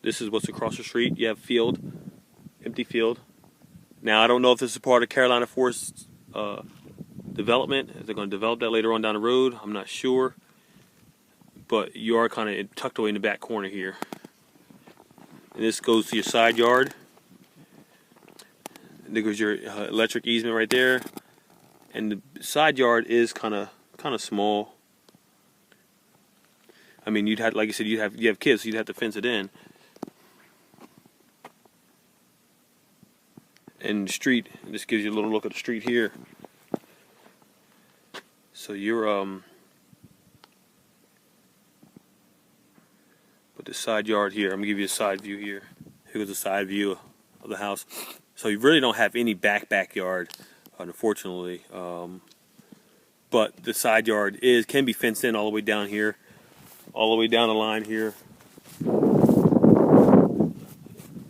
This is what's across the street. You have field, empty field. Now I don't know if this is part of Carolina Forest development. If they're going to develop that later on down the road, I'm not sure. But you are kind of tucked away in the back corner here. And this goes to your side yard. And there goes your electric easement right there. And the side yard is kind of small. I mean, you'd have, like I said, you have kids, so you'd have to fence it in. And the street, this gives you a little look at the street here. So you're but the side yard here, I'm gonna give you a side view here. Here's the side view of the house. So you really don't have any backyard, unfortunately. But the side yard can be fenced in all the way down here, all the way down the line here.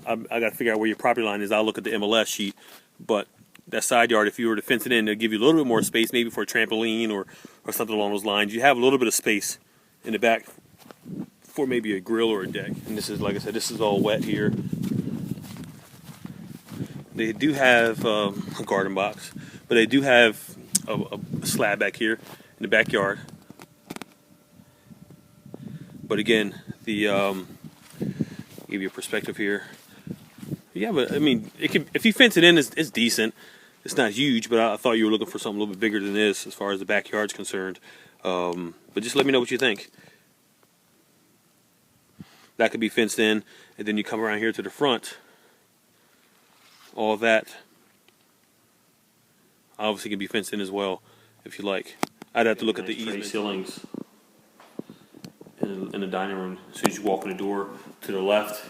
I got to figure out where your property line is. I'll look at the MLS sheet, but that side yard, if you were to fence it in, it'll give you a little bit more space, maybe for a trampoline or something along those lines. You have a little bit of space in the back for maybe a grill or a deck. And this is, like I said, this is all wet here. They do have a garden box, but they do have a slab back here in the backyard. But again, give you a perspective here. Yeah, but I mean, if you fence it in, it's decent. It's not huge, but I thought you were looking for something a little bit bigger than this as far as the backyard's concerned. But just let me know what you think. That could be fenced in, and then you come around here to the front. All of that obviously can be fenced in as well, if you like. I'd have to look at the easement ceilings in the dining room. As soon as you walk in the door to the left,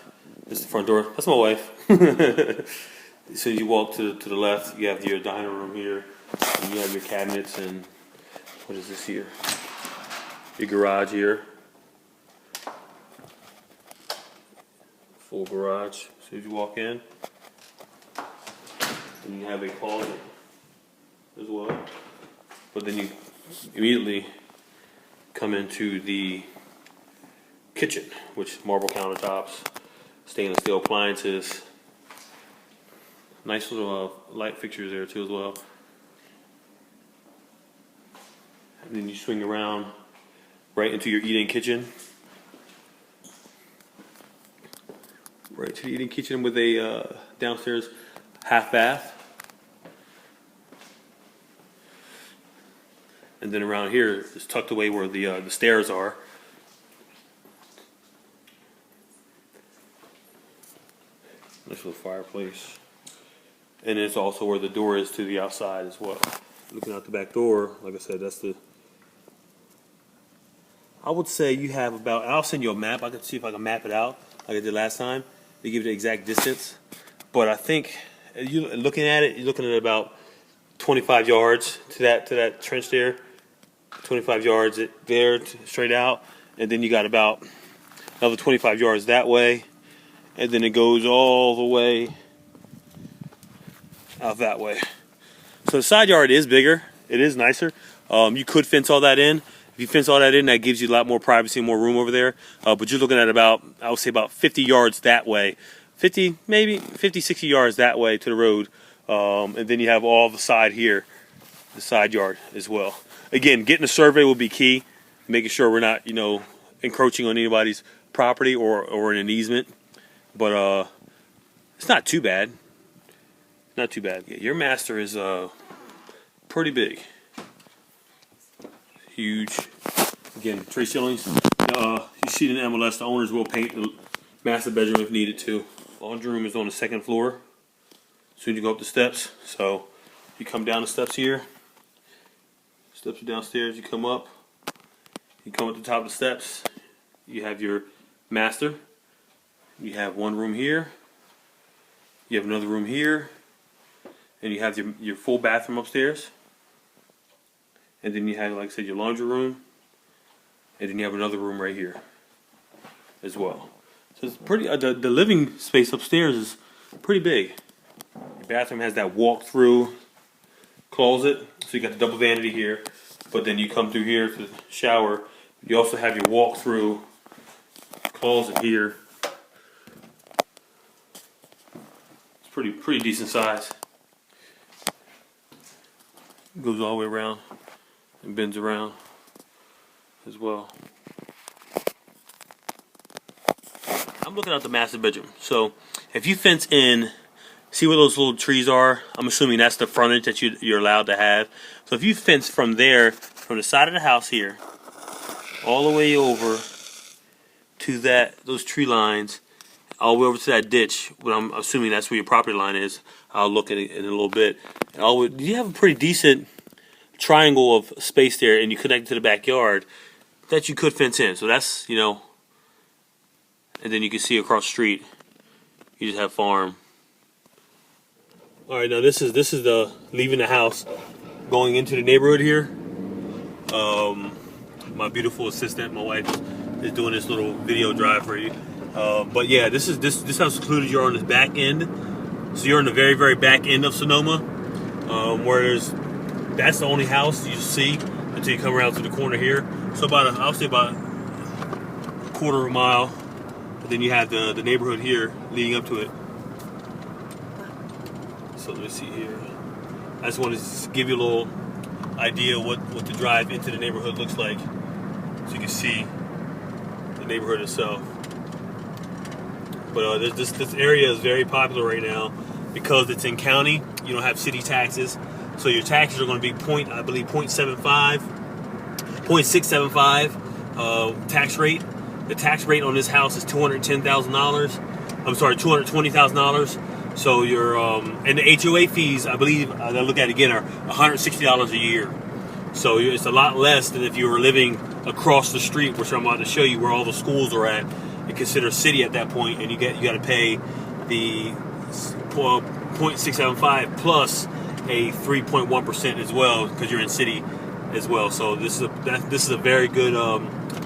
this is the front door. That's my wife. As soon as you walk to the left, you have your dining room here, and you have your cabinets, and what is this here? Your garage here. Full garage. As soon as you walk in, and you have a closet as well. But then you immediately come into the kitchen, which marble countertops, stainless steel appliances, nice little light fixtures there too as well. And then you swing around right into your eating kitchen. Right to the eating kitchen with a downstairs half bath. And then around here is tucked away where the stairs are. Nice little fireplace. And it's also where the door is to the outside as well. Looking out the back door, like I said, that's the... I would say you have about... I'll send you a map. I can see if I can map it out like I did last time. They give you the exact distance. But I think, you looking at it, you're looking at about 25 yards to that trench there. 25 yards there straight out. And then you got about another 25 yards that way. And then it goes all the way out that way. So the side yard is bigger. It is nicer. You could fence all that in. If you fence all that in, that gives you a lot more privacy and more room over there. But you're looking at about, I would say about 50 yards that way. 50, maybe 50, 60 yards that way to the road. And then you have all the side here, the side yard as well. Again, getting a survey will be key. Making sure we're not, encroaching on anybody's property or in an easement. But it's not too bad. Not too bad. Yeah, your master is pretty big. Huge. Again, tray ceilings. You see it in MLS, the owners will paint the master bedroom if needed to. Laundry room is on the second floor. As soon as you go up the steps. So you come down the steps here. Steps are downstairs. You come up. You come up the top of the steps. You have your master. You have one room here. You have another room here. And you have your full bathroom upstairs. And then you have, like I said, your laundry room. And then you have another room right here as well. So it's pretty. The living space upstairs is pretty big. Your bathroom has that walk-through closet. So you got the double vanity here. But then you come through here to the shower. You also have your walk-through closet here pretty decent size. Goes all the way around and bends around as well. I'm looking at the master bedroom. So if you fence in, see where those little trees are? I'm assuming that's the frontage that you're allowed to have. So if you fence from there, from the side of the house here, all the way over to those tree lines, all the way over to that ditch, but I'm assuming that's where your property line is. I'll look at it in a little bit. You have a pretty decent triangle of space there, and you connect it to the backyard that you could fence in. So that's, and then you can see across the street, you just have farm. All right, now this is the leaving the house, going into the neighborhood here. My beautiful assistant, my wife, is doing this little video drive for you. But yeah, this house included. You're on this back end, so you're in the very, very back end of Sonoma, where that's the only house you see until you come around to the corner here. So I'll say about a quarter of a mile, and then you have the neighborhood here leading up to it. So let me see here. I just want to give you a little idea what the drive into the neighborhood looks like, so you can see the neighborhood itself. But this area is very popular right now because it's in county. You don't have city taxes, so your taxes are going to be 0.675 tax rate. The tax rate on this house is $210,000. I'm sorry, $220,000. So your and the HOA fees, I believe, I look at it again, are $160 a year. So it's a lot less than if you were living across the street, which I'm about to show you where all the schools are at. You consider city at that point, and you got to pay the 0.675 plus a 3.1% as well, because you're in city as well. So this is a very good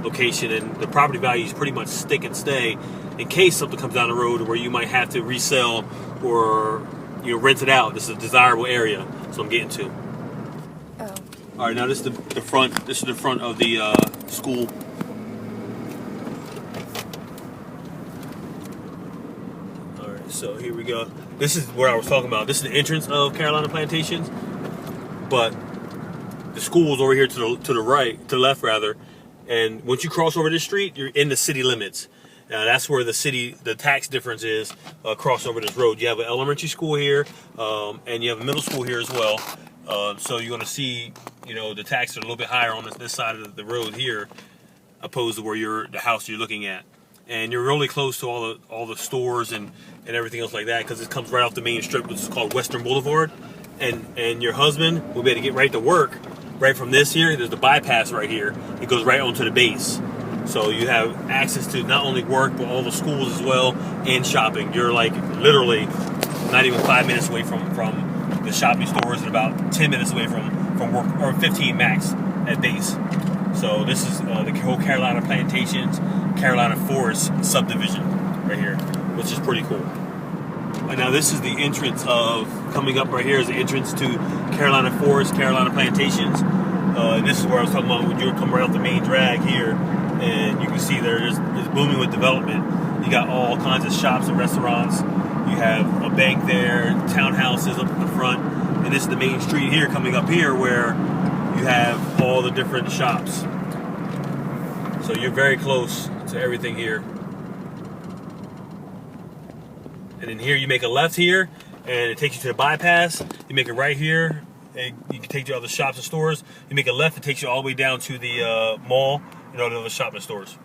location, and the property value is pretty much stick and stay in case something comes down the road where you might have to resell or rent it out. This is a desirable area, so I'm getting to. Oh. All right, now this is the front. This is the front of the school. All right, so here we go. This is where I was talking about. This is the entrance of Carolina Plantations, but the school is over here to the left rather. And once you cross over this street, you're in the city limits. Now that's where the tax difference is across over this road. You have an elementary school here, and you have a middle school here as well. So you're going to see, the taxes are a little bit higher on this side of the road here, opposed to where the house you're looking at. And you're really close to all the stores and everything else like that, because it comes right off the main strip, which is called Western Boulevard. And your husband will be able to get right to work right from this here. There's the bypass right here. It goes right onto the base. So you have access to not only work, but all the schools as well, and shopping. You're like literally not even 5 minutes away from the shopping stores, and about 10 minutes away from work, or 15 max at base. So this is the whole Carolina Plantations, Carolina Forest subdivision right here, which is pretty cool. And now this is the entrance coming up right here is the entrance to Carolina Forest, Carolina Plantations. And this is where I was talking about when you come right off the main drag here, and you can see it's booming with development. You got all kinds of shops and restaurants. You have a bank there, townhouses up in the front, and this is the main street here coming up here where you have all the different shops. So you're very close to everything here. And then here you make a left here, and it takes you to the bypass. You make it right here, and you can take you to all the shops and stores. You make a left, it takes you all the way down to the mall and all the other shopping stores.